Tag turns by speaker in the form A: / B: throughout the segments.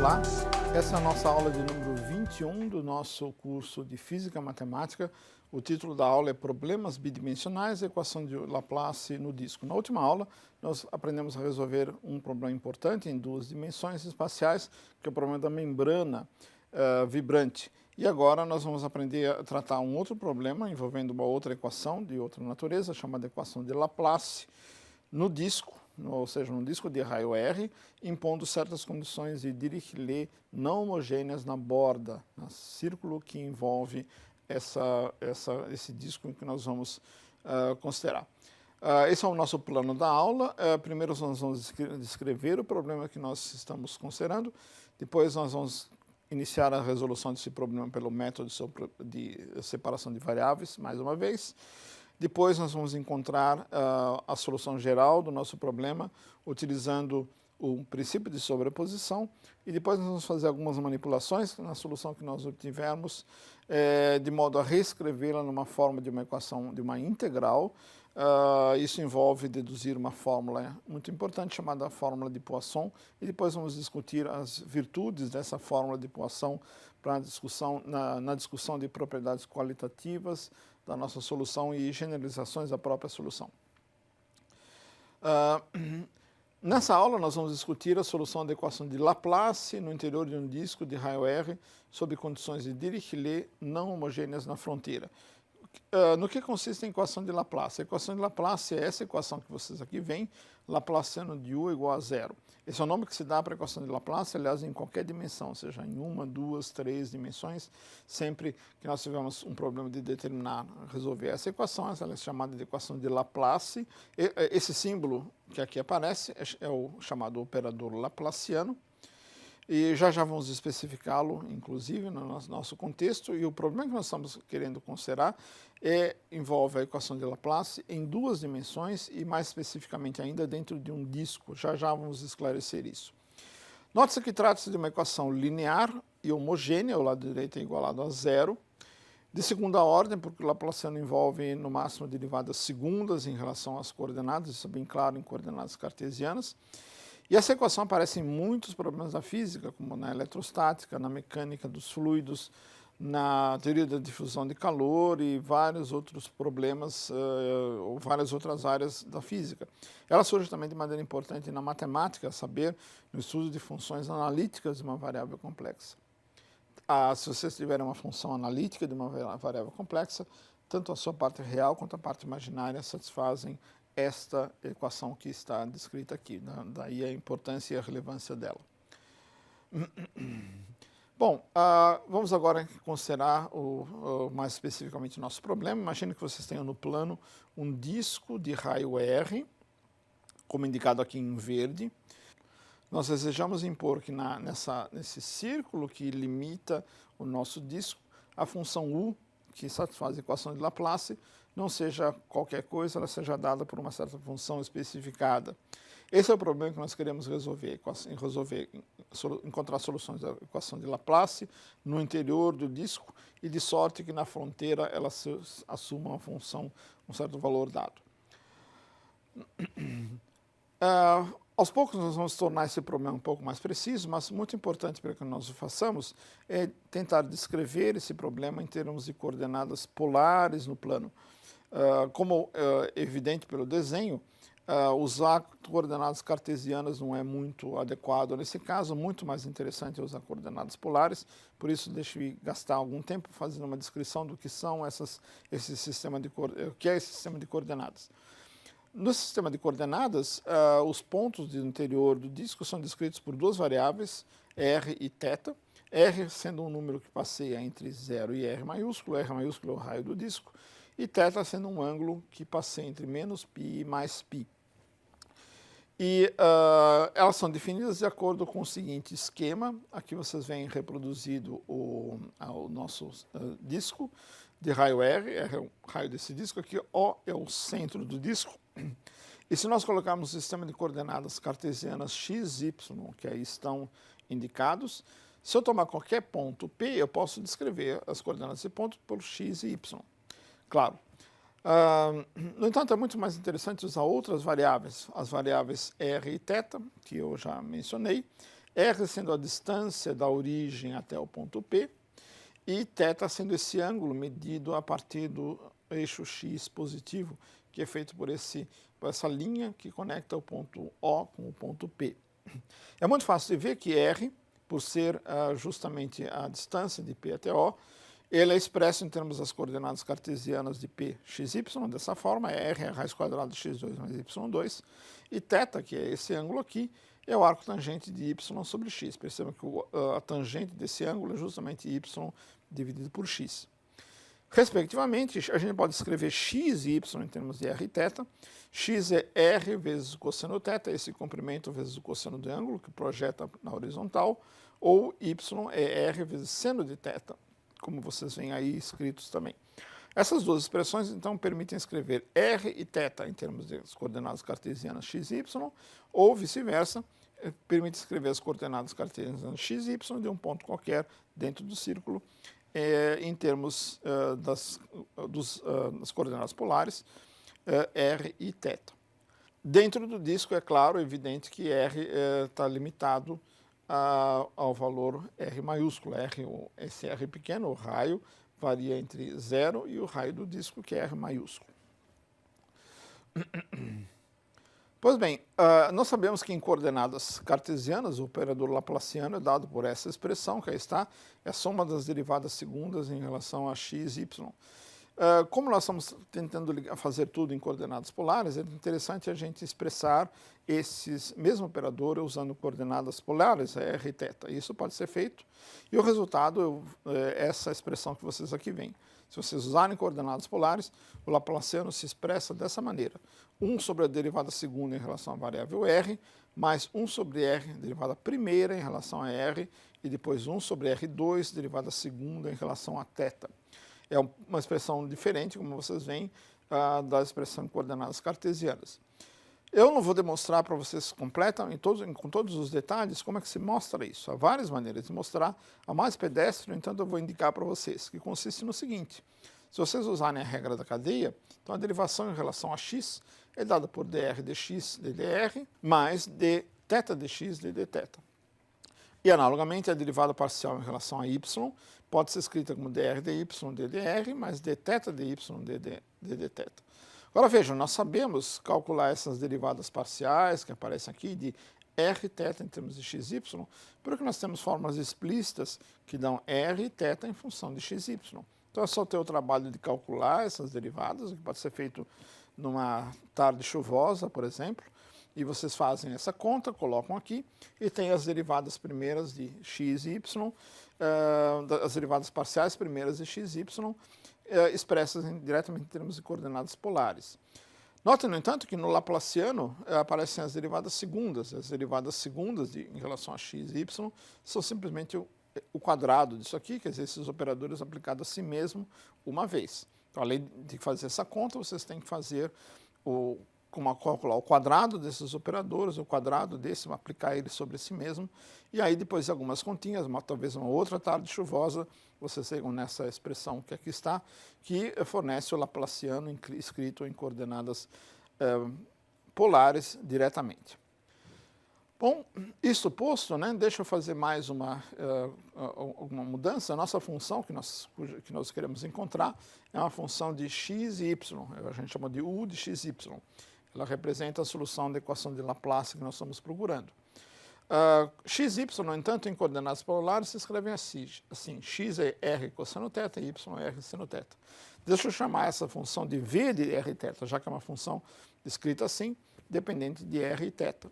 A: Olá, essa é a nossa aula de número 21 do nosso curso de Física Matemática. O título da aula é Problemas Bidimensionais e Equação de Laplace no disco. Na última aula, nós aprendemos a resolver um problema importante em duas dimensões espaciais, que é o problema da membrana vibrante. E agora nós vamos aprender a tratar um outro problema envolvendo uma outra equação de outra natureza, chamada equação de Laplace, no disco, ou seja, num disco de raio R, impondo certas condições de Dirichlet não homogêneas na borda, no círculo que envolve esse disco que nós vamos considerar. Esse é o nosso plano da aula. Primeiro nós vamos descrever o problema que nós estamos considerando, depois nós vamos iniciar a resolução desse problema pelo método de separação de variáveis, mais uma vez. Depois nós vamos encontrar a solução geral do nosso problema utilizando o princípio de sobreposição e depois nós vamos fazer algumas manipulações na solução que nós obtivermos de modo a reescrevê-la numa forma de uma equação de uma integral. Isso envolve deduzir uma fórmula muito importante chamada fórmula de Poisson e depois vamos discutir as virtudes dessa fórmula de Poisson para na discussão de propriedades qualitativas da nossa solução e generalizações da própria solução. Nessa aula nós vamos discutir a solução da equação de Laplace no interior de um disco de raio R sob condições de Dirichlet não homogêneas na fronteira. No que consiste a equação de Laplace? A equação de Laplace é essa equação que vocês aqui veem, Laplaciano de U igual a zero. Esse é o nome que se dá para a equação de Laplace, aliás, em qualquer dimensão, seja em uma, duas, três dimensões, sempre que nós tivermos um problema de resolver essa equação, ela é chamada de equação de Laplace. Esse símbolo que aqui aparece é o chamado operador Laplaciano. E já vamos especificá-lo, inclusive, no nosso contexto. E o problema que nós estamos querendo considerar envolve a equação de Laplace em duas dimensões e, mais especificamente ainda, dentro de um disco. Já vamos esclarecer isso. Note-se que trata-se de uma equação linear e homogênea, o lado direito é igualado a zero, de segunda ordem, porque o Laplaciano envolve, no máximo, derivadas segundas em relação às coordenadas, isso é bem claro em coordenadas cartesianas. E essa equação aparece em muitos problemas da física, como na eletrostática, na mecânica dos fluidos, na teoria da difusão de calor e vários outros problemas, ou várias outras áreas da física. Ela surge também de maneira importante na matemática, a saber, no estudo de funções analíticas de uma variável complexa. Se vocês tiverem uma função analítica de uma variável complexa, tanto a sua parte real quanto a parte imaginária satisfazem esta equação que está descrita aqui, daí a importância e a relevância dela. Bom, vamos agora considerar mais especificamente o nosso problema. Imagine que vocês tenham no plano um disco de raio R, como indicado aqui em verde. Nós desejamos impor que nesse círculo que limita o nosso disco, a função U, que satisfaz a equação de Laplace, não seja qualquer coisa, ela seja dada por uma certa função especificada. Esse é o problema que nós queremos resolver, encontrar soluções da equação de Laplace no interior do disco e de sorte que na fronteira ela assuma uma função, um certo valor dado. Aos poucos nós vamos tornar esse problema um pouco mais preciso, mas muito importante para que nós o façamos é tentar descrever esse problema em termos de coordenadas polares no plano. Como é evidente pelo desenho, usar coordenadas cartesianas não é muito adequado nesse caso, muito mais interessante é usar coordenadas polares, por isso deixe-me gastar algum tempo fazendo uma descrição do que são esse sistema de coordenadas. No sistema de coordenadas, os pontos do interior do disco são descritos por duas variáveis, r e θ, r sendo um número que passeia entre 0 e r maiúsculo é o raio do disco, e θ sendo um ângulo que passeia entre menos π e mais π. E elas são definidas de acordo com o seguinte esquema. Aqui vocês veem reproduzido o nosso disco de raio R é o raio desse disco, aqui O é o centro do disco. E se nós colocarmos o sistema de coordenadas cartesianas x, y, que aí estão indicados, se eu tomar qualquer ponto P, eu posso descrever as coordenadas desse ponto por x e y. Claro. No entanto, é muito mais interessante usar outras variáveis, as variáveis R e θ, que eu já mencionei. R sendo a distância da origem até o ponto P, e θ sendo esse ângulo medido a partir do eixo x positivo, que é feito por essa linha que conecta o ponto O com o ponto P. É muito fácil de ver que R, por ser justamente a distância de P até O, ele é expresso em termos das coordenadas cartesianas de P, x, y, dessa forma, R é a raiz quadrada de x2 mais y2, e θ, que é esse ângulo aqui, é o arco tangente de y sobre x. Percebam que a tangente desse ângulo é justamente y dividido por x. Respectivamente, a gente pode escrever x e y em termos de r e θ. X é r vezes o cosseno θ, esse comprimento vezes o cosseno do ângulo, que projeta na horizontal, ou y é r vezes seno de θ, como vocês veem aí escritos também. Essas duas expressões, então, permitem escrever r e θ em termos de coordenadas cartesianas x e y, ou vice-versa, permite escrever as coordenadas cartesianas x e y de um ponto qualquer dentro do círculo, em termos das coordenadas polares, r e θ. Dentro do disco, é claro, evidente que r está limitado ao valor R maiúsculo. Esse R pequeno, o raio, varia entre 0 e o raio do disco, que é R maiúsculo. Pois bem, nós sabemos que em coordenadas cartesianas, o operador laplaciano é dado por essa expressão, que aí está, é a soma das derivadas segundas em relação a x e y. Como nós estamos tentando fazer tudo em coordenadas polares, é interessante a gente expressar esse mesmo operador usando coordenadas polares, r e θ. Isso pode ser feito, e o resultado é essa expressão que vocês aqui veem. Se vocês usarem coordenadas polares, o laplaciano se expressa dessa maneira. 1 sobre a derivada segunda em relação à variável r, mais 1 sobre r, derivada primeira em relação a r, e depois 1 sobre r2, derivada segunda em relação a θ. É uma expressão diferente, como vocês veem, da expressão em coordenadas cartesianas. Eu não vou demonstrar para vocês com todos os detalhes como é que se mostra isso. Há várias maneiras de mostrar. A mais pedestre, no entanto, eu vou indicar para vocês, que consiste no seguinte. Se vocês usarem a regra da cadeia, então a derivação em relação a x é dada por dr dx ddr mais dθ dx ddθ. E, analogamente, a derivada parcial em relação a y pode ser escrita como dr dy ddr mais dθ dy ddθ. Agora, vejam, nós sabemos calcular essas derivadas parciais que aparecem aqui de r e θ em termos de x e y, porque nós temos fórmulas explícitas que dão r e θ em função de x e y. Então, é só ter o trabalho de calcular essas derivadas, o que pode ser feito numa tarde chuvosa, por exemplo, e vocês fazem essa conta, colocam aqui, e tem as derivadas primeiras de x e y, as derivadas parciais primeiras de x e y, expressas diretamente em termos de coordenadas polares. Notem, no entanto, que no laplaciano aparecem as derivadas segundas. As derivadas segundas em relação a x e y são simplesmente o quadrado disso aqui, quer dizer, esses operadores aplicados a si mesmo uma vez. Então, além de fazer essa conta, vocês têm que fazer calcular o quadrado desses operadores, o quadrado desse, aplicar ele sobre si mesmo, e aí depois de algumas continhas, talvez uma outra tarde chuvosa, vocês chegam nessa expressão que aqui está, que fornece o laplaciano escrito em coordenadas polares diretamente. Bom, isso posto, né, deixa eu fazer mais uma mudança. A nossa função que nós queremos encontrar é uma função de x e y, a gente chama de u de x e y. Ela representa a solução da equação de Laplace que nós estamos procurando. X e y, no entanto, em coordenadas polares se escrevem assim, x é r cosseno θ e y é r seno θ. Deixa eu chamar essa função de v de r e θ, já que é uma função escrita assim, dependente de r e θ.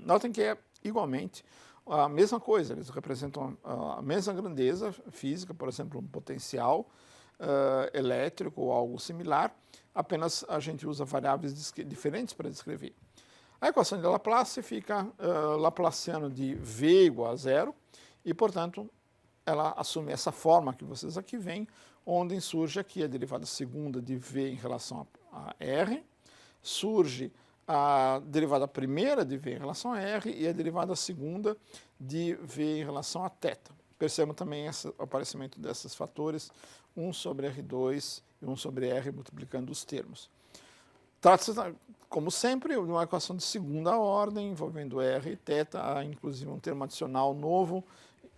A: Notem que é igualmente a mesma coisa, eles representam a mesma grandeza física, por exemplo, um potencial elétrico ou algo similar, apenas a gente usa variáveis diferentes para descrever. A equação de Laplace fica laplaciano de v igual a zero e, portanto, ela assume essa forma que vocês aqui veem, onde surge aqui a derivada segunda de v em relação a r, surge a derivada primeira de v em relação a r e a derivada segunda de v em relação a θ. Percebam também o aparecimento desses fatores, 1 sobre R2 e 1 sobre R, multiplicando os termos. Trata-se, como sempre, de uma equação de segunda ordem, envolvendo R e θ, há inclusive um termo adicional novo,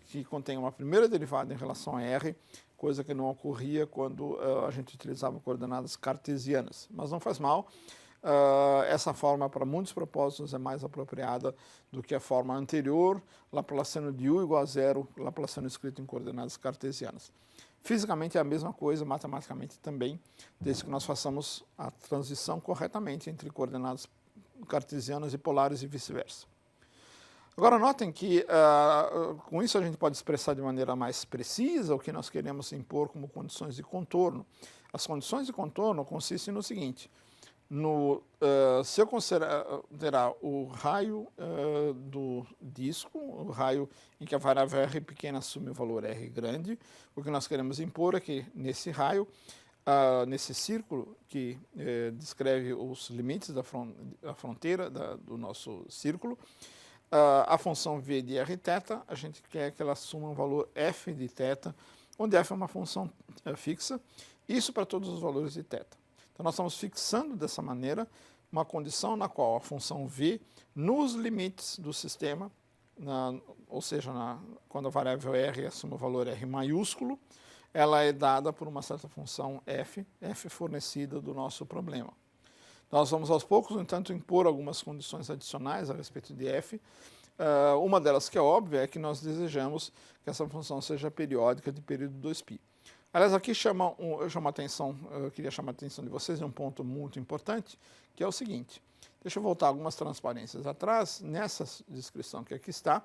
A: que contém uma primeira derivada em relação a R, coisa que não ocorria quando a gente utilizava coordenadas cartesianas. Mas não faz mal, essa forma para muitos propósitos é mais apropriada do que a forma anterior, Laplaciano de u igual a zero, Laplaciano escrito em coordenadas cartesianas. Fisicamente é a mesma coisa, matematicamente também, desde que nós façamos a transição corretamente entre coordenadas cartesianas e polares e vice-versa. Agora notem que com isso a gente pode expressar de maneira mais precisa o que nós queremos impor como condições de contorno. As condições de contorno consistem no seguinte: se eu considerar o raio do disco, o raio em que a variável r pequena assume o valor r grande, o que nós queremos impor é que nesse raio, nesse círculo que descreve os limites da fronteira do nosso círculo, a função v de r θ, a gente quer que ela assuma um valor f de θ, onde f é uma função fixa, isso para todos os valores de θ. Então, nós estamos fixando dessa maneira uma condição na qual a função v, nos limites do sistema, ou seja, quando a variável r assume o valor r maiúsculo, ela é dada por uma certa função f fornecida do nosso problema. Nós vamos aos poucos, no entanto, impor algumas condições adicionais a respeito de f. Uma delas que é óbvia é que nós desejamos que essa função seja periódica de período 2π. Aliás, aqui eu queria chamar a atenção de vocês em um ponto muito importante, que é o seguinte. Deixa eu voltar algumas transparências atrás. Nessa descrição que aqui está,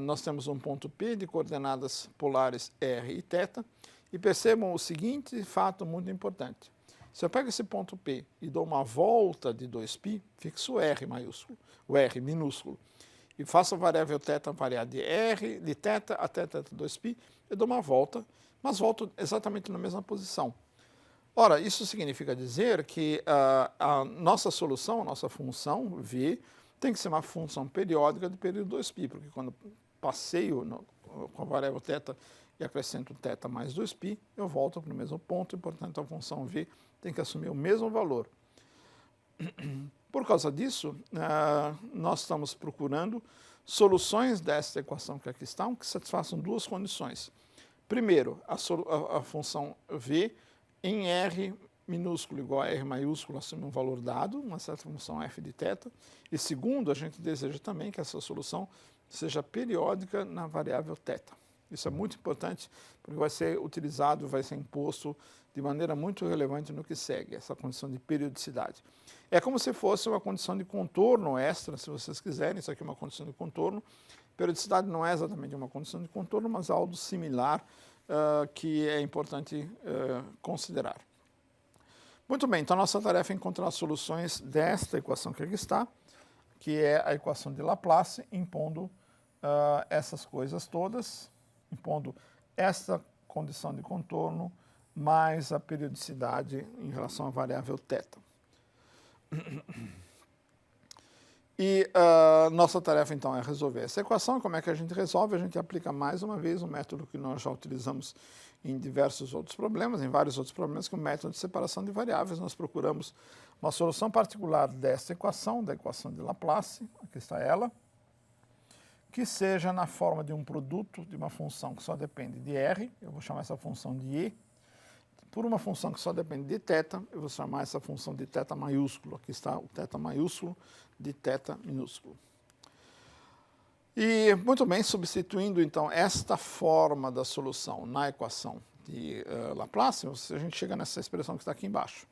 A: nós temos um ponto P de coordenadas polares R e θ, e percebam o seguinte fato muito importante. Se eu pego esse ponto P e dou uma volta de 2π, fixo o R maiúsculo, o R minúsculo, e faço a variável θ variar de θ até θ2π, eu dou uma volta, mas volto exatamente na mesma posição. Ora, isso significa dizer que a nossa solução, a nossa função v, tem que ser uma função periódica de período 2π, porque quando passeio com a variável θ e acrescento θ mais 2π, eu volto para o mesmo ponto, e, portanto, a função v tem que assumir o mesmo valor. Por causa disso, nós estamos procurando soluções desta equação que aqui estão, que satisfaçam duas condições. Primeiro, a função v em r minúsculo igual a r maiúsculo assume um valor dado, uma certa função f de θ. E segundo, a gente deseja também que essa solução seja periódica na variável θ. Isso é muito importante, porque vai ser utilizado, vai ser imposto de maneira muito relevante no que segue, essa condição de periodicidade. É como se fosse uma condição de contorno extra, se vocês quiserem, isso aqui é uma condição de contorno. Periodicidade não é exatamente uma condição de contorno, mas algo similar que é importante considerar. Muito bem, então nossa tarefa é encontrar soluções desta equação que aqui está, que é a equação de Laplace, impondo essas coisas todas, impondo esta condição de contorno mais a periodicidade em relação à variável θ. E nossa tarefa, então, é resolver essa equação. Como é que a gente resolve? A gente aplica mais uma vez um método que nós já utilizamos em diversos outros problemas, em vários outros problemas, que é o método de separação de variáveis. Nós procuramos uma solução particular desta equação, da equação de Laplace, aqui está ela, que seja na forma de um produto de uma função que só depende de R, eu vou chamar essa função de E, por uma função que só depende de θ, eu vou chamar essa função de θ maiúsculo. Aqui está o θ maiúsculo de θ minúsculo. E, muito bem, substituindo, então, esta forma da solução na equação de Laplace, a gente chega nessa expressão que está aqui embaixo.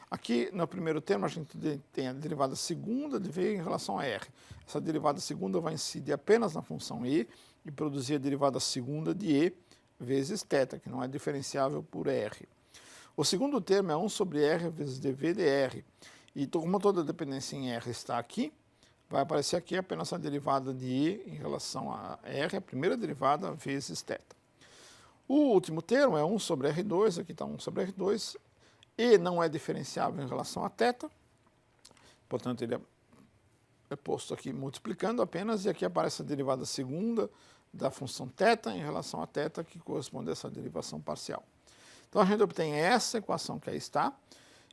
A: Aqui, no primeiro termo, a gente tem a derivada segunda de v em relação a r. Essa derivada segunda vai incidir apenas na função e produzir a derivada segunda de e vezes θ, que não é diferenciável por r. O segundo termo é 1 sobre r vezes dv de r. E como toda dependência em r está aqui, vai aparecer aqui apenas a derivada de e em relação a r, a primeira derivada, vezes θ. O último termo é 1 sobre r2, aqui está 1 sobre r2, e não é diferenciável em relação a θ, portanto ele é posto aqui multiplicando apenas, e aqui aparece a derivada segunda da função θ em relação a θ, que corresponde a essa derivação parcial. Então a gente obtém essa equação que aí está,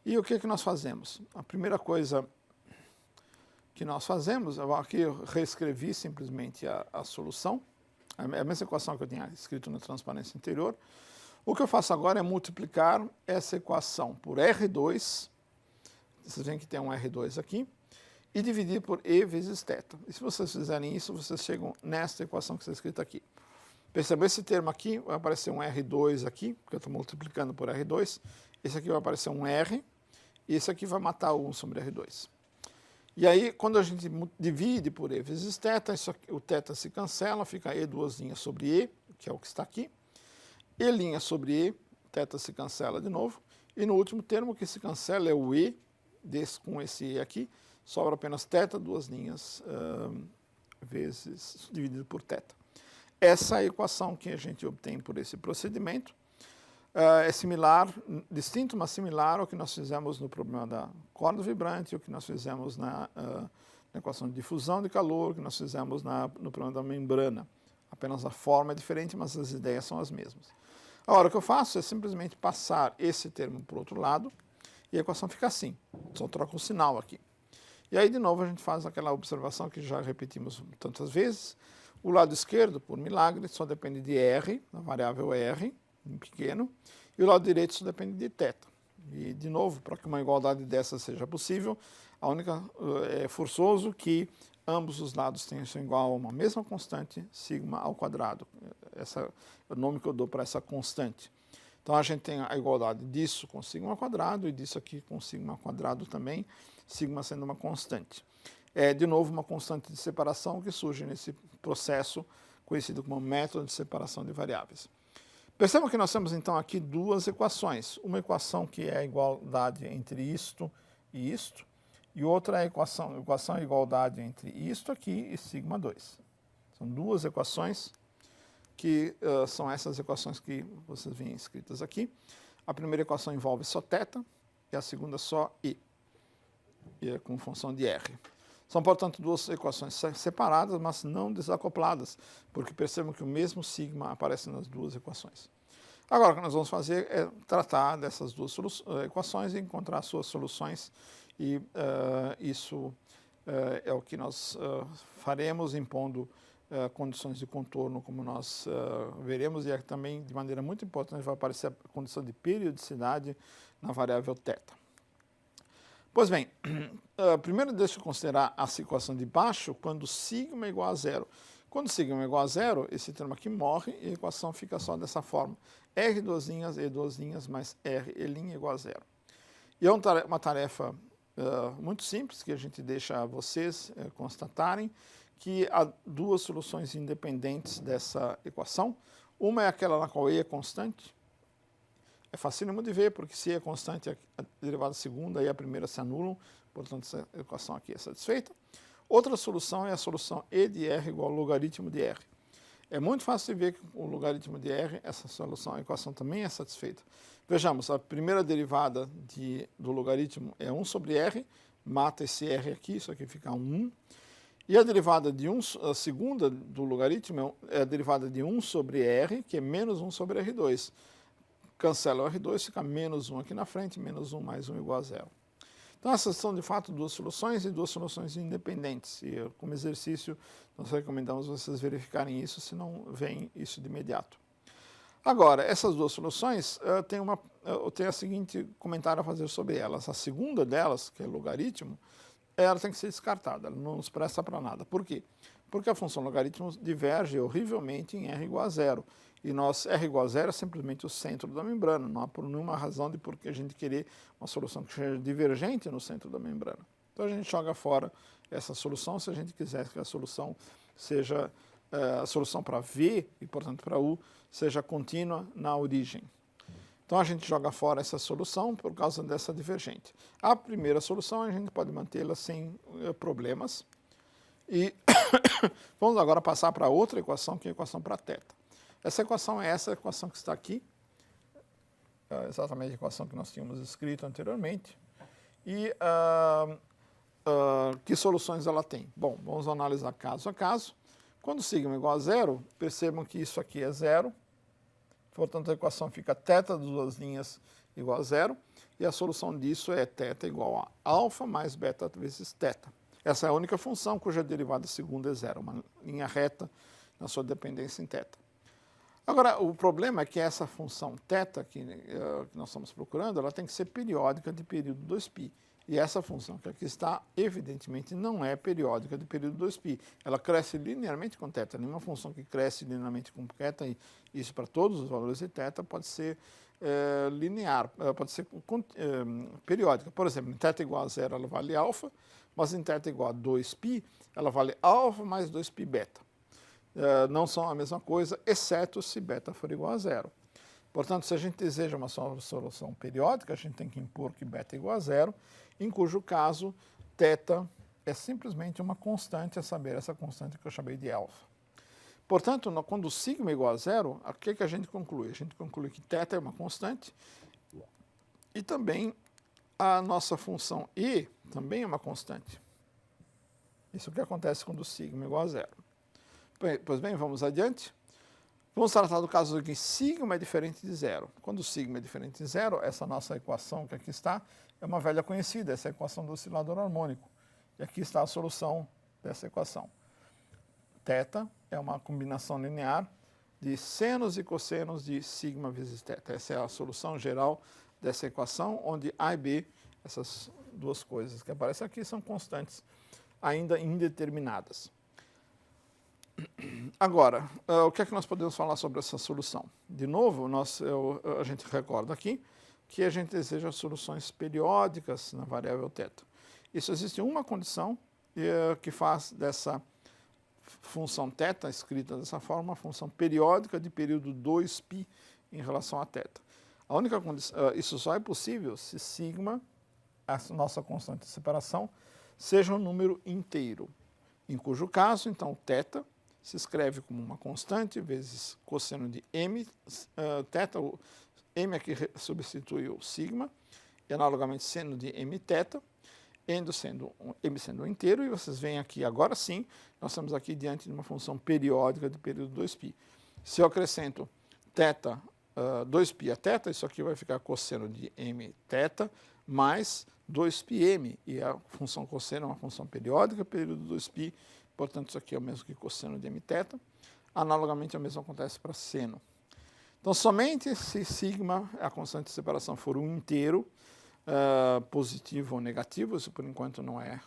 A: E o que nós fazemos? A primeira coisa que nós fazemos, aqui eu reescrevi simplesmente a solução, a mesma equação que eu tinha escrito na transparência anterior. O que eu faço agora é multiplicar essa equação por R2, vocês veem que tem um R2 aqui, e dividir por E vezes θ. E se vocês fizerem isso, vocês chegam nesta equação que está escrita aqui. Perceba, esse termo aqui vai aparecer um R2 aqui, porque eu estou multiplicando por R2. Esse aqui vai aparecer um R, e esse aqui vai matar o 1 sobre R2. E aí, quando a gente divide por E vezes θ, isso aqui, o θ se cancela, fica E duas linhas sobre E, que é o que está aqui. E' sobre E, θ se cancela de novo. E no último termo, o que se cancela é o E, com esse E aqui, sobra apenas θ, duas linhas vezes dividido por θ. Essa é a equação que a gente obtém por esse procedimento. É similar, distinto, mas similar ao que nós fizemos no problema da corda vibrante, o que nós fizemos na equação de difusão de calor, o que nós fizemos no problema da membrana. Apenas a forma é diferente, mas as ideias são as mesmas. Agora, o que eu faço é simplesmente passar esse termo para o outro lado e a equação fica assim. Só troca o sinal aqui. E aí, de novo, a gente faz aquela observação que já repetimos tantas vezes. O lado esquerdo, por milagre, só depende de R, a variável R, em pequeno, e o lado direito só depende de θ. E, de novo, para que uma igualdade dessa seja possível, é forçoso que ambos os lados tenham igual a uma mesma constante, sigma ao quadrado. Esse é o nome que eu dou para essa constante. Então, a gente tem a igualdade disso com sigma ao quadrado e disso aqui com sigma ao quadrado também, sigma sendo uma constante. É, de novo, uma constante de separação que surge nesse processo conhecido como método de separação de variáveis. Percebam que nós temos, então, aqui duas equações. Uma equação que é a igualdade entre isto, e outra é a equação de igualdade entre isto aqui e sigma 2. São duas equações que são essas equações que vocês veem escritas aqui. A primeira equação envolve só θ e a segunda só I, e é com função de R. São, portanto, duas equações separadas, mas não desacopladas, porque percebam que o mesmo sigma aparece nas duas equações. Agora, o que nós vamos fazer é tratar dessas duas equações e encontrar suas soluções, e isso é o que nós faremos, impondo condições de contorno, como nós veremos, e também, de maneira muito importante, vai aparecer a condição de periodicidade na variável θ. Pois bem, primeiro deixa eu considerar essa equação de baixo quando sigma é igual a zero. Quando sigma é igual a zero, esse termo aqui morre e a equação fica só dessa forma. R duas linhas, E duas linhas, mais R, E' igual a zero. E é uma tarefa muito simples que a gente deixa a vocês constatarem, que há duas soluções independentes dessa equação. Uma é aquela na qual E é constante. É facílimo de ver, porque se é constante, a derivada segunda e a primeira se anulam, portanto, essa equação aqui é satisfeita. Outra solução é a solução E de R igual ao logaritmo de R. É muito fácil de ver que o logaritmo de R, essa solução, a equação também é satisfeita. Vejamos, a primeira derivada do logaritmo é 1 sobre R, mata esse R aqui, isso aqui fica 1. E a derivada a segunda do logaritmo é a derivada de 1 sobre R, que é menos 1 sobre R2. Cancela o R2, fica menos 1 aqui na frente, menos 1 mais 1 igual a zero. Então, essas são, de fato, duas soluções e duas soluções independentes. E, como exercício, nós recomendamos vocês verificarem isso, se não veem isso de imediato. Agora, essas duas soluções, eu tenho o seguinte comentário a fazer sobre elas. A segunda delas, que é logaritmo, ela tem que ser descartada, ela não nos presta para nada. Por quê? Porque a função logaritmo diverge horrivelmente em R igual a zero. E R igual a zero é simplesmente o centro da membrana, não há por nenhuma razão de por que a gente querer uma solução que seja divergente no centro da membrana. Então a gente joga fora essa solução se a gente quiser que a solução seja, a solução para V e, portanto, para U, seja contínua na origem. Então a gente joga fora essa solução por causa dessa divergente. A primeira solução a gente pode mantê-la sem problemas. E vamos agora passar para outra equação, que é a equação para θ. Essa equação é essa equação que está aqui, exatamente a equação que nós tínhamos escrito anteriormente. E que soluções ela tem? Bom, vamos analisar caso a caso. Quando sigma é igual a zero, percebam que isso aqui é zero. Portanto, a equação fica θ das duas linhas igual a zero, e a solução disso é θ igual a alfa mais beta vezes θ. Essa é a única função cuja derivada segunda é zero, uma linha reta na sua dependência em θ. Agora, o problema é que essa função θ que nós estamos procurando, ela tem que ser periódica de período 2π. E essa função que aqui está, evidentemente, não é periódica de período 2π. Ela cresce linearmente com θ. Nenhuma função que cresce linearmente com θ, e isso para todos os valores de θ, pode ser linear, pode ser periódica. Por exemplo, em θ igual a zero, ela vale alfa, mas em θ igual a 2π, ela vale alfa mais 2π beta. Não são a mesma coisa, exceto se beta for igual a zero. Portanto, se a gente deseja uma solução periódica, a gente tem que impor que beta é igual a zero, em cujo caso θ é simplesmente uma constante, a saber, essa constante que eu chamei de alfa. Portanto, quando sigma é igual a zero, o que a gente conclui? A gente conclui que θ é uma constante e também a nossa função e também é uma constante. Isso é o que acontece quando sigma é igual a zero. Pois bem, vamos adiante. Vamos tratar do caso em que sigma é diferente de zero. Quando sigma é diferente de zero, essa nossa equação que aqui está é uma velha conhecida, essa é a equação do oscilador harmônico. E aqui está a solução dessa equação. Θ é uma combinação linear de senos e cossenos de sigma vezes θ. Essa é a solução geral dessa equação, onde A e B, essas duas coisas que aparecem aqui, são constantes ainda indeterminadas. Agora, o que é que nós podemos falar sobre essa solução? De novo, a gente recorda aqui que a gente deseja soluções periódicas na variável θ. Isso existe uma condição que faz dessa função θ, escrita dessa forma, uma função periódica de período 2π em relação a θ. A única condição, isso só é possível se sigma, a nossa constante de separação, seja um número inteiro, em cujo caso, então, θ se escreve como uma constante vezes cosseno de m, θ, o m aqui substitui o sigma, e analogamente seno de mθ, m sendo um inteiro, e vocês veem aqui, agora sim, nós estamos aqui diante de uma função periódica de período 2π. Se eu acrescento θ, 2π a θ, isso aqui vai ficar cosseno de mθ mais 2πm, e a função cosseno é uma função periódica, período 2π, portanto, isso aqui é o mesmo que cosseno de mθ. Analogamente, o mesmo acontece para seno. Então, somente se sigma, a constante de separação, for um inteiro, positivo ou negativo, isso por enquanto não é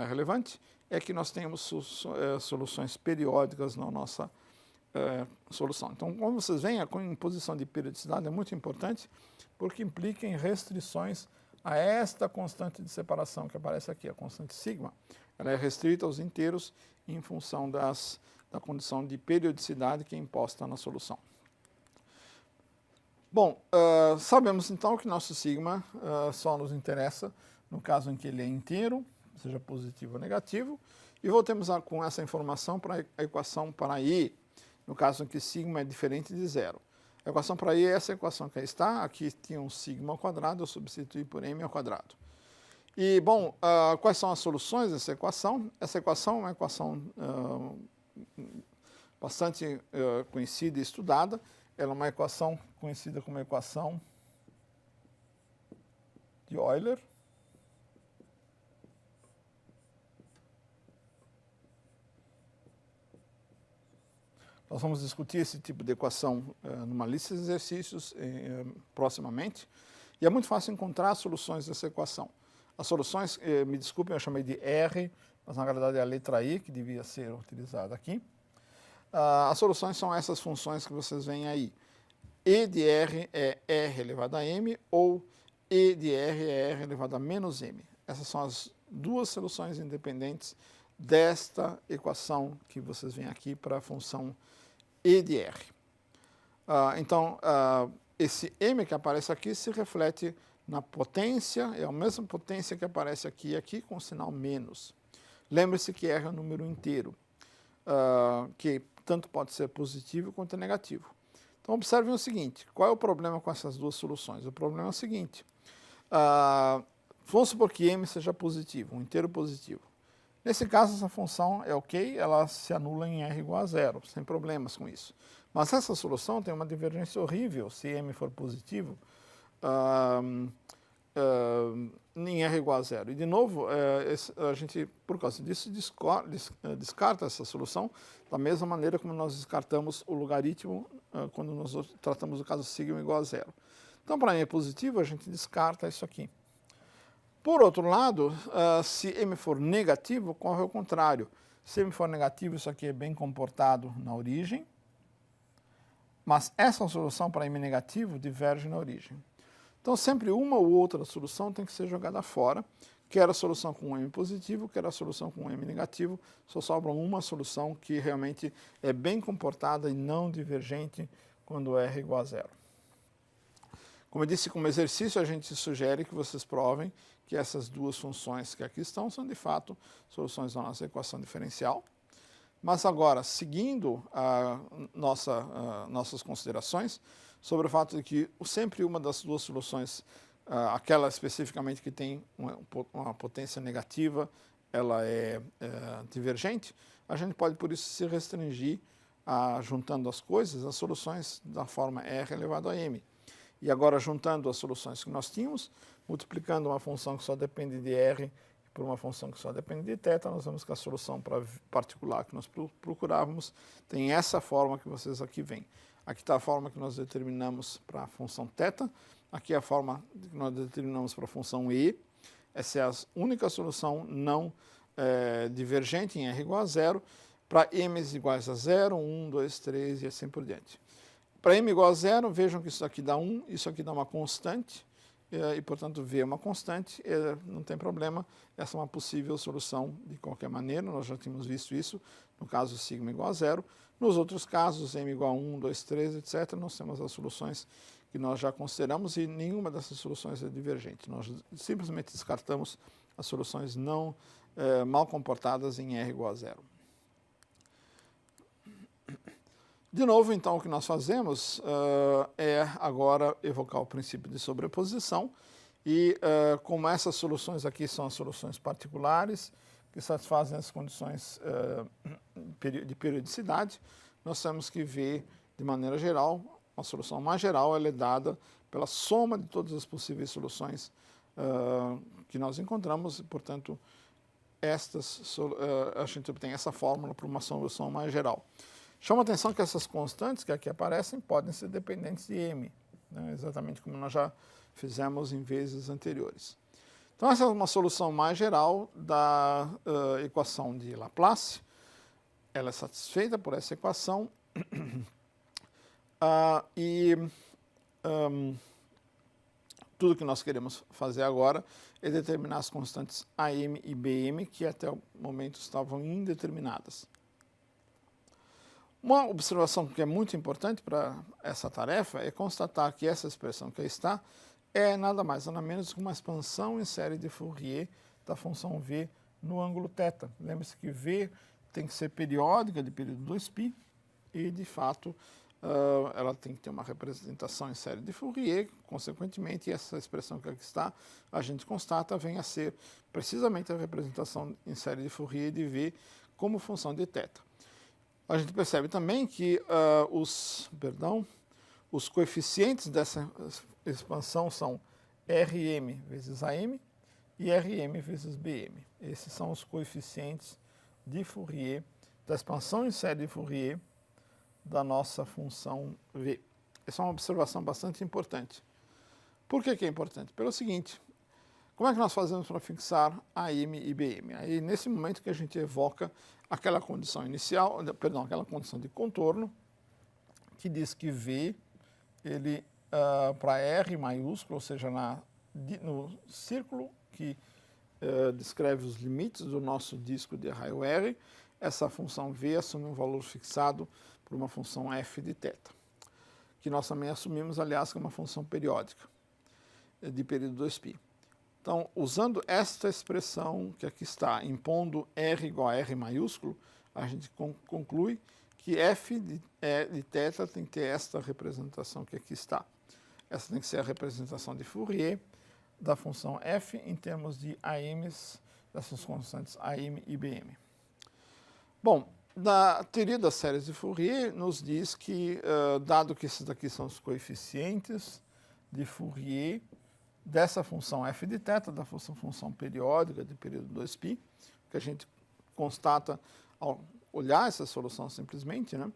A: relevante, é que nós temos soluções periódicas na nossa solução. Então, como vocês veem, a imposição de periodicidade é muito importante, porque implica em restrições a esta constante de separação que aparece aqui, a constante sigma. Ela é restrita aos inteiros em função da condição de periodicidade que é imposta na solução. Bom, sabemos então que nosso sigma só nos interessa no caso em que ele é inteiro, seja positivo ou negativo, e voltemos com essa informação para a equação para I, no caso em que sigma é diferente de zero. A equação para I é essa equação que aí está, aqui tinha um sigma ao quadrado, eu substituí por m ao quadrado. E, bom, quais são as soluções dessa equação? Essa equação é uma equação bastante conhecida e estudada. Ela é uma equação conhecida como equação de Euler. Nós vamos discutir esse tipo de equação numa lista de exercícios proximamente. E é muito fácil encontrar soluções dessa equação. As soluções, me desculpem, eu chamei de R, mas na verdade é a letra I que devia ser utilizada aqui. As soluções são essas funções que vocês veem aí. E de R é R elevado a M, ou E de R é R elevado a menos M. Essas são as duas soluções independentes desta equação que vocês veem aqui para a função E de R. Então, esse M que aparece aqui se reflete na potência, é a mesma potência que aparece aqui e aqui com o sinal menos. Lembre-se que R é um número inteiro, que tanto pode ser positivo quanto negativo. Então, observem o seguinte, qual é o problema com essas duas soluções? O problema é o seguinte, vamos supor que M seja positivo, um inteiro positivo. Nesse caso, essa função é ok, ela se anula em R igual a zero, sem problemas com isso. Mas essa solução tem uma divergência horrível se M for positivo, em R igual a zero. E, de novo, a gente, por causa disso, descarta essa solução da mesma maneira como nós descartamos o logaritmo quando nós tratamos o caso sigma igual a zero. Então, para M positivo, a gente descarta isso aqui. Por outro lado, se M for negativo, ocorre o contrário. Se M for negativo, isso aqui é bem comportado na origem, mas essa solução para M negativo diverge na origem. Então, sempre uma ou outra solução tem que ser jogada fora, quer a solução com M positivo, quer a solução com M negativo, só sobra uma solução que realmente é bem comportada e não divergente quando R é igual a zero. Como eu disse, como exercício, a gente sugere que vocês provem que essas duas funções que aqui estão são, de fato, soluções da nossa equação diferencial. Mas agora, seguindo nossas considerações sobre o fato de que sempre uma das duas soluções, aquela especificamente que tem uma potência negativa, ela é divergente, a gente pode, por isso, se restringir juntando as coisas, as soluções da forma R elevado a M. E agora, juntando as soluções que nós tínhamos, multiplicando uma função que só depende de R por uma função que só depende de θ, nós vemos que a solução particular que nós procurávamos tem essa forma que vocês aqui veem. Aqui está a forma que nós determinamos para a função θ, aqui é a forma que nós determinamos para a função E. Essa é a única solução não divergente em R igual a zero, para M iguais a 0, 1, 2, 3 e assim por diante. Para M igual a zero, vejam que isso aqui dá 1, isso aqui dá uma constante, e, portanto, V é uma constante, não tem problema, essa é uma possível solução de qualquer maneira, nós já tínhamos visto isso, no caso sigma igual a zero. Nos outros casos, M igual a 1, 2, 3, etc., nós temos as soluções que nós já consideramos e nenhuma dessas soluções é divergente. Nós simplesmente descartamos as soluções não mal comportadas em R igual a zero. De novo, então, o que nós fazemos é agora evocar o princípio de sobreposição e, como essas soluções aqui são as soluções particulares, que satisfazem as condições de periodicidade, nós temos que ver, de maneira geral, a solução mais geral ela é dada pela soma de todas as possíveis soluções que nós encontramos, e, portanto, a gente obtém essa fórmula para uma solução mais geral. Chama a atenção que essas constantes que aqui aparecem podem ser dependentes de M, né, exatamente como nós já fizemos em vezes anteriores. Então, essa é uma solução mais geral da equação de Laplace. Ela é satisfeita por essa equação tudo que nós queremos fazer agora é determinar as constantes AM e BM, que até o momento estavam indeterminadas. Uma observação que é muito importante para essa tarefa é constatar que essa expressão que aí está é nada mais, nada menos que uma expansão em série de Fourier da função V no ângulo θ. Lembre-se que V tem que ser periódica de período 2π e, de fato, ela tem que ter uma representação em série de Fourier, consequentemente, essa expressão que aqui está, a gente constata, vem a ser precisamente a representação em série de Fourier de V como função de θ. A gente percebe também que os coeficientes dessa expansão são Rm vezes Am e Rm vezes Bm. Esses são os coeficientes de Fourier, da expansão em série de Fourier da nossa função V. Essa é uma observação bastante importante. Por que é importante? Pelo seguinte, como é que nós fazemos para fixar AM e BM? Aí, nesse momento que a gente evoca aquela condição inicial, perdão, aquela condição de contorno, que diz que V, ele, para R maiúsculo, ou seja, no círculo que descreve os limites do nosso disco de raio R, essa função V assume um valor fixado por uma função f de θ, que nós também assumimos, aliás, que é uma função periódica, de período 2π. Então, usando esta expressão que aqui está, impondo R igual a R maiúsculo, a gente conclui que f de θ tem que ter esta representação que aqui está. Essa tem que ser a representação de Fourier da função f em termos de AMs dessas constantes AM e BM. Bom, na teoria das séries de Fourier nos diz que, dado que esses daqui são os coeficientes de Fourier dessa função f de θ, da função periódica de período 2π, que a gente constata ao olhar essa solução simplesmente, né?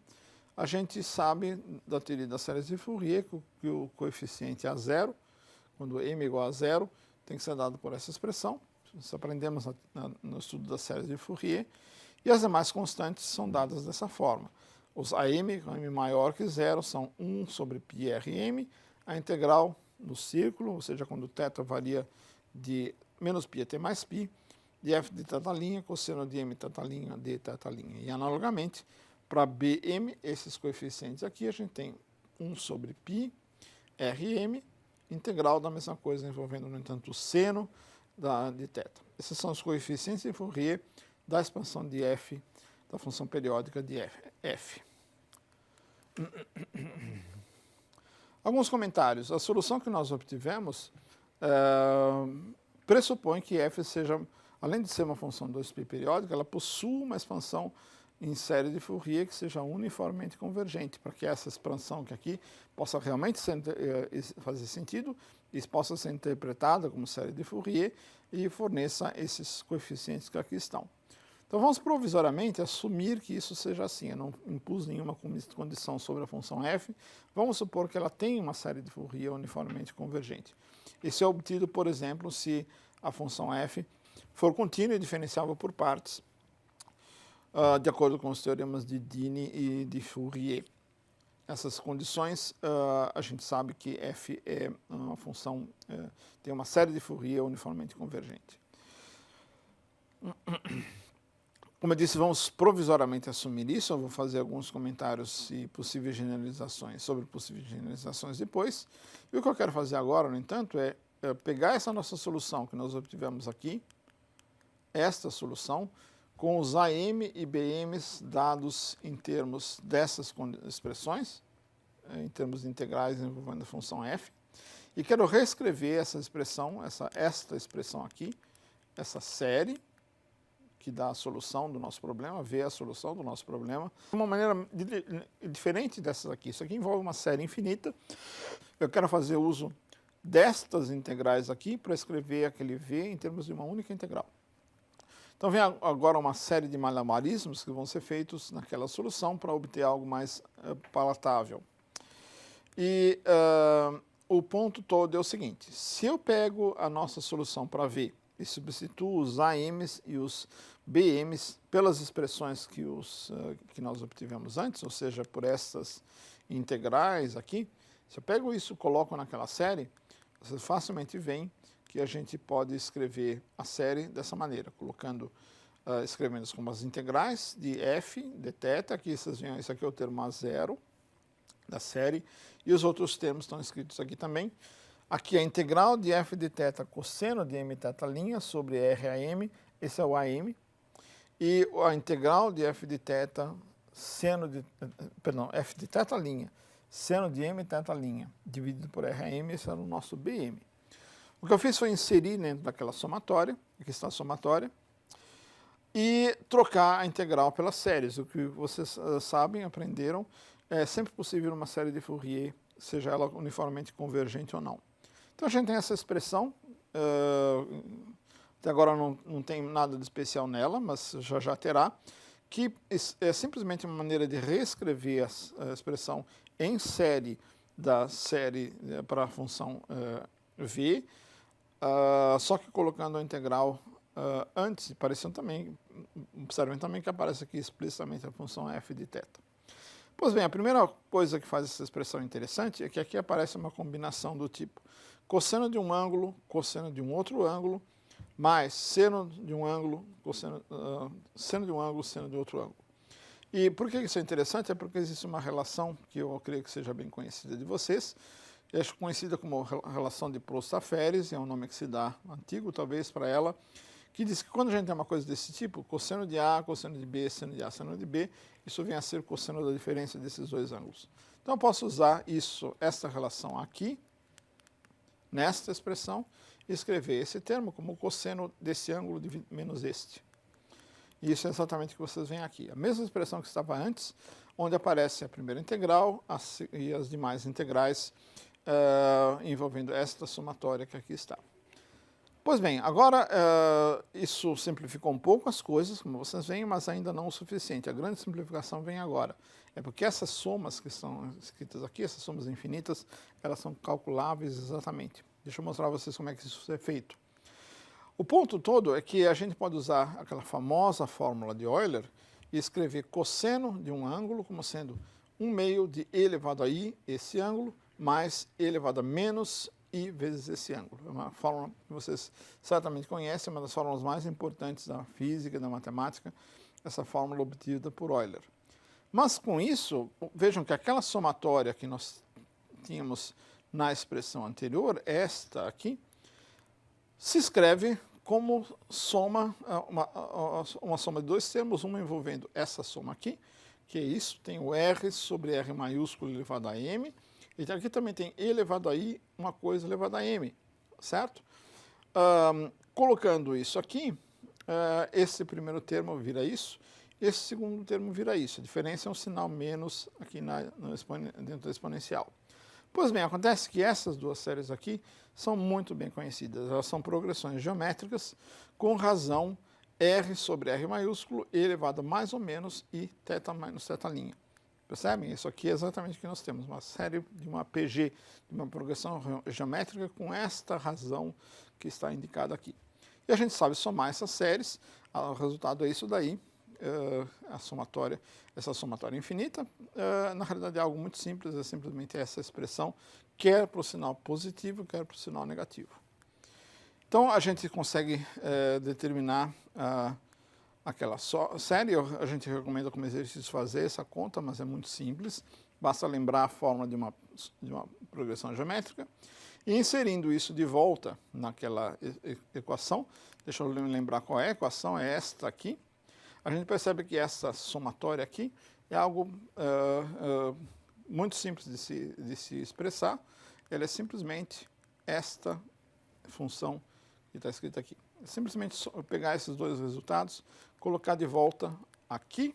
A: A gente sabe da teoria das séries de Fourier que o coeficiente é a zero, quando m é igual a zero, tem que ser dado por essa expressão. Isso aprendemos no estudo das séries de Fourier. E as demais constantes são dadas dessa forma. Os AM, com m maior que zero, são 1 sobre πrm, a integral no círculo, ou seja, quando θ varia de menos π até mais π, de f de θ', cosseno de m θ' de θ'. E analogamente, para bm, esses coeficientes aqui, a gente tem 1 sobre π rm, integral da mesma coisa, envolvendo, no entanto, o seno de θ. Esses são os coeficientes de Fourier da expansão de f, da função periódica de f. Alguns comentários. A solução que nós obtivemos pressupõe que f seja, além de ser uma função 2π periódica, ela possui uma expansão em série de Fourier que seja uniformemente convergente, para que essa expansão que aqui possa realmente fazer sentido e possa ser interpretada como série de Fourier e forneça esses coeficientes que aqui estão. Então vamos provisoriamente assumir que isso seja assim. Eu não impus nenhuma condição sobre a função f. Vamos supor que ela tem uma série de Fourier uniformemente convergente. Isso é obtido, por exemplo, se a função f for contínua e diferenciável por partes, de acordo com os teoremas de Dini e de Fourier. Essas condições, a gente sabe que f é uma função, tem uma série de Fourier uniformemente convergente. Como eu disse, vamos provisoriamente assumir isso. Eu vou fazer alguns comentários e possíveis generalizações sobre possíveis generalizações depois. E o que eu quero fazer agora, no entanto, é pegar essa nossa solução que nós obtivemos aqui, esta solução, com os AM e BMs dados em termos dessas expressões, em termos de integrais envolvendo a função f, e quero reescrever essa expressão, esta expressão aqui, essa série, que dá a solução do nosso problema, vê a solução do nosso problema, de uma maneira diferente dessas aqui. Isso aqui envolve uma série infinita. Eu quero fazer uso destas integrais aqui para escrever aquele v em termos de uma única integral. Então vem agora uma série de malabarismos que vão ser feitos naquela solução para obter algo mais palatável. E o ponto todo é o seguinte: se eu pego a nossa solução para v e substituo os AMs e os BMs pelas expressões que nós obtivemos antes, ou seja, por essas integrais aqui, se eu pego isso e coloco naquela série, vocês facilmente veem que a gente pode escrever a série dessa maneira, escrevendo como as integrais de f, de θ, aqui vocês veem, isso aqui é o termo A0 da série, e os outros termos estão escritos aqui também. Aqui a integral de f de θ cosseno de m θ' sobre RAM, esse é o AM, e a integral de f de θ f de θ', seno de m θ', dividido por RAM, esse era o nosso BM. O que eu fiz foi inserir dentro daquela somatória, aqui está a somatória, e trocar a integral pelas séries. O que vocês sabem, aprenderam, é sempre possível uma série de Fourier, seja ela uniformemente convergente ou não. Então a gente tem essa expressão, até agora não tem nada de especial nela, mas já terá, que é simplesmente uma maneira de reescrever a expressão em série da série para a função v, só que colocando a integral antes, observem também que aparece aqui explicitamente a função f de θ. Pois bem, a primeira coisa que faz essa expressão interessante é que aqui aparece uma combinação do tipo cosseno de um ângulo, cosseno de um outro ângulo, mais seno de um ângulo, seno de um ângulo, seno de outro ângulo. E por que isso é interessante? É porque existe uma relação que eu creio que seja bem conhecida de vocês, é conhecida como a relação de Proust-Aferes, é um nome que se dá antigo talvez para ela, que diz que quando a gente tem uma coisa desse tipo, cosseno de A, cosseno de B, seno de A, seno de B, isso vem a ser cosseno da diferença desses dois ângulos. Então eu posso usar essa relação aqui, nesta expressão, e escrever esse termo como cosseno desse ângulo menos este. E isso é exatamente o que vocês veem aqui. A mesma expressão que estava antes, onde aparece a primeira integral e as demais integrais envolvendo esta somatória que aqui está. Pois bem, agora isso simplificou um pouco as coisas, como vocês veem, mas ainda não o suficiente. A grande simplificação vem agora. É porque essas somas que estão escritas aqui, essas somas infinitas, elas são calculáveis exatamente. Deixa eu mostrar a vocês como é que isso é feito. O ponto todo é que a gente pode usar aquela famosa fórmula de Euler e escrever cosseno de um ângulo como sendo 1 meio de e elevado a i, esse ângulo, mais e elevado a menos i vezes esse ângulo. É uma fórmula que vocês certamente conhecem, uma das fórmulas mais importantes da física, da matemática, essa fórmula obtida por Euler. Mas com isso, vejam que aquela somatória que nós tínhamos na expressão anterior, esta aqui, se escreve como soma, uma soma de dois termos, uma envolvendo essa soma aqui, que é isso, tem o R sobre R maiúsculo elevado a M, e aqui também tem E elevado a I, uma coisa elevada a M, certo? Colocando isso aqui, esse primeiro termo vira isso, esse segundo termo vira isso. A diferença é um sinal menos aqui dentro da exponencial. Pois bem, acontece que essas duas séries aqui são muito bem conhecidas. Elas são progressões geométricas com razão R sobre R maiúsculo, E elevado a mais ou menos I θ menos θ'. Percebem? Isso aqui é exatamente o que nós temos, uma série de uma PG, de uma progressão geométrica com esta razão que está indicada aqui. E a gente sabe somar essas séries, o resultado é isso daí, essa somatória infinita. Na realidade é algo muito simples, é simplesmente essa expressão, quer para o sinal positivo, quer para o sinal negativo. Então a gente consegue determinar aquela série. A gente recomenda como exercício fazer essa conta, mas é muito simples. Basta lembrar a fórmula de uma progressão geométrica e inserindo isso de volta naquela equação. Deixa eu lembrar qual é a equação, é esta aqui. A gente percebe que essa somatória aqui é algo muito simples de se expressar. Ela é simplesmente esta função que está escrita aqui. É simplesmente pegar esses dois resultados, colocar de volta aqui,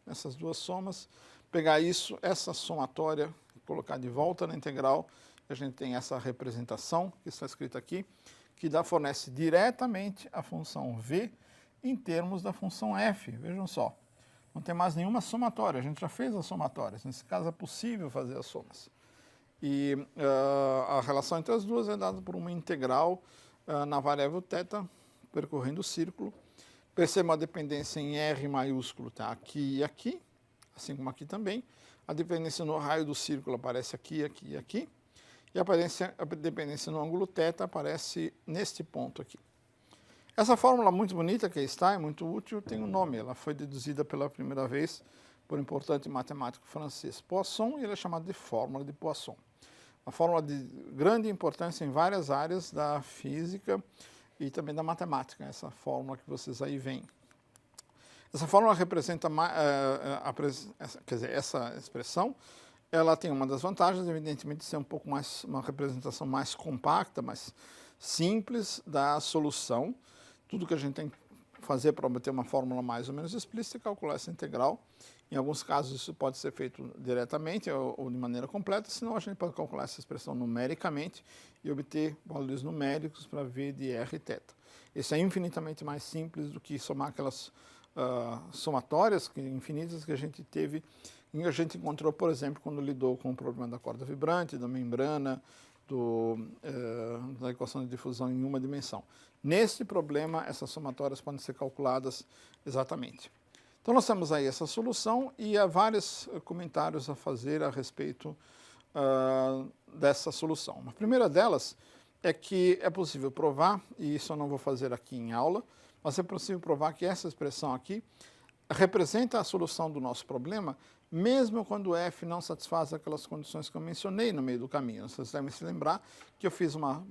A: essas duas somas, pegar isso, essa somatória, colocar de volta na integral, a gente tem essa representação que está escrita aqui, que fornece diretamente a função v em termos da função f. Vejam só, não tem mais nenhuma somatória, a gente já fez as somatórias, nesse caso é possível fazer as somas. E a relação entre as duas é dada por uma integral na variável θ, percorrendo o círculo. Percebam a dependência em R maiúsculo, tá aqui e aqui, assim como aqui também. A dependência no raio do círculo aparece aqui, aqui e aqui. E a dependência no ângulo θ aparece neste ponto aqui. Essa fórmula muito bonita que está, é muito útil, tem um nome. Ela foi deduzida pela primeira vez por um importante matemático francês, Poisson, e ela é chamada de fórmula de Poisson. Uma fórmula de grande importância em várias áreas da física e também da matemática, essa fórmula que vocês aí veem. Essa fórmula representa, quer dizer, essa expressão, ela tem uma das vantagens, evidentemente, de ser um pouco mais, uma representação mais compacta, mais simples da solução. Tudo que a gente tem que fazer para obter uma fórmula mais ou menos explícita é calcular essa integral. Em alguns casos isso pode ser feito diretamente ou de maneira completa, senão a gente pode calcular essa expressão numericamente e obter valores numéricos para v de r e θ. Isso é infinitamente mais simples do que somar aquelas somatórias infinitas que a gente teve, e a gente encontrou, por exemplo, quando lidou com o problema da corda vibrante, da membrana, da equação de difusão em uma dimensão. Nesse problema, essas somatórias podem ser calculadas exatamente. Então, nós temos aí essa solução e há vários comentários a fazer a respeito dessa solução. A primeira delas é que é possível provar, e isso eu não vou fazer aqui em aula, mas é possível provar que essa expressão aqui representa a solução do nosso problema, mesmo quando f não satisfaz aquelas condições que eu mencionei no meio do caminho. Vocês devem se lembrar que eu fiz uma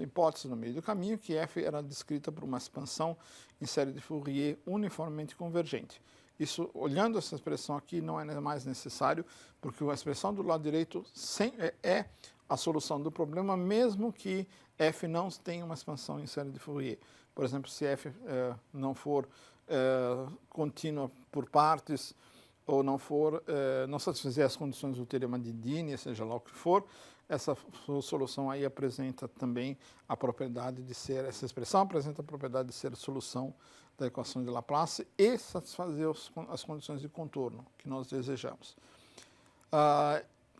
A: hipótese no meio do caminho, que f era descrita por uma expansão em série de Fourier uniformemente convergente. Isso, olhando essa expressão aqui, não é mais necessário, porque a expressão do lado direito é a solução do problema, mesmo que f não tenha uma expansão em série de Fourier. Por exemplo, se f não for contínua por partes, ou não satisfazer as condições do teorema de Dini, seja lá o que for, essa solução aí apresenta também a propriedade de ser, essa expressão apresenta a propriedade de ser a solução da equação de Laplace e satisfazer as condições de contorno que nós desejamos.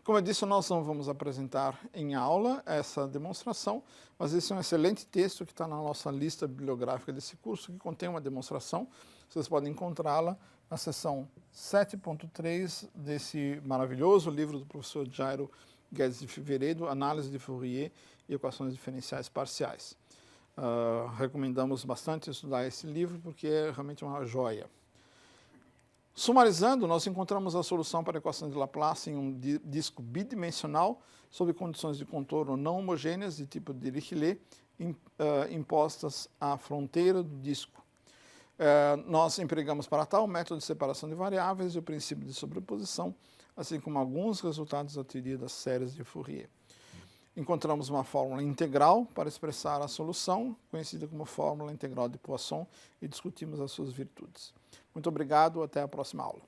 A: Como eu disse, nós não vamos apresentar em aula essa demonstração, mas esse é um excelente texto que está na nossa lista bibliográfica desse curso, que contém uma demonstração. Vocês podem encontrá-la na seção 7.3 desse maravilhoso livro do professor Jairo Guedes de Figueiredo, Análise de Fourier e Equações Diferenciais Parciais. Recomendamos bastante estudar esse livro porque é realmente uma joia. Sumarizando, nós encontramos a solução para a equação de Laplace em um disco bidimensional sob condições de contorno não homogêneas de tipo Dirichlet impostas à fronteira do disco. Nós empregamos para tal o método de separação de variáveis e o princípio de sobreposição, assim como alguns resultados da teoria das séries de Fourier. Encontramos uma fórmula integral para expressar a solução, conhecida como fórmula integral de Poisson, e discutimos as suas virtudes. Muito obrigado, até a próxima aula.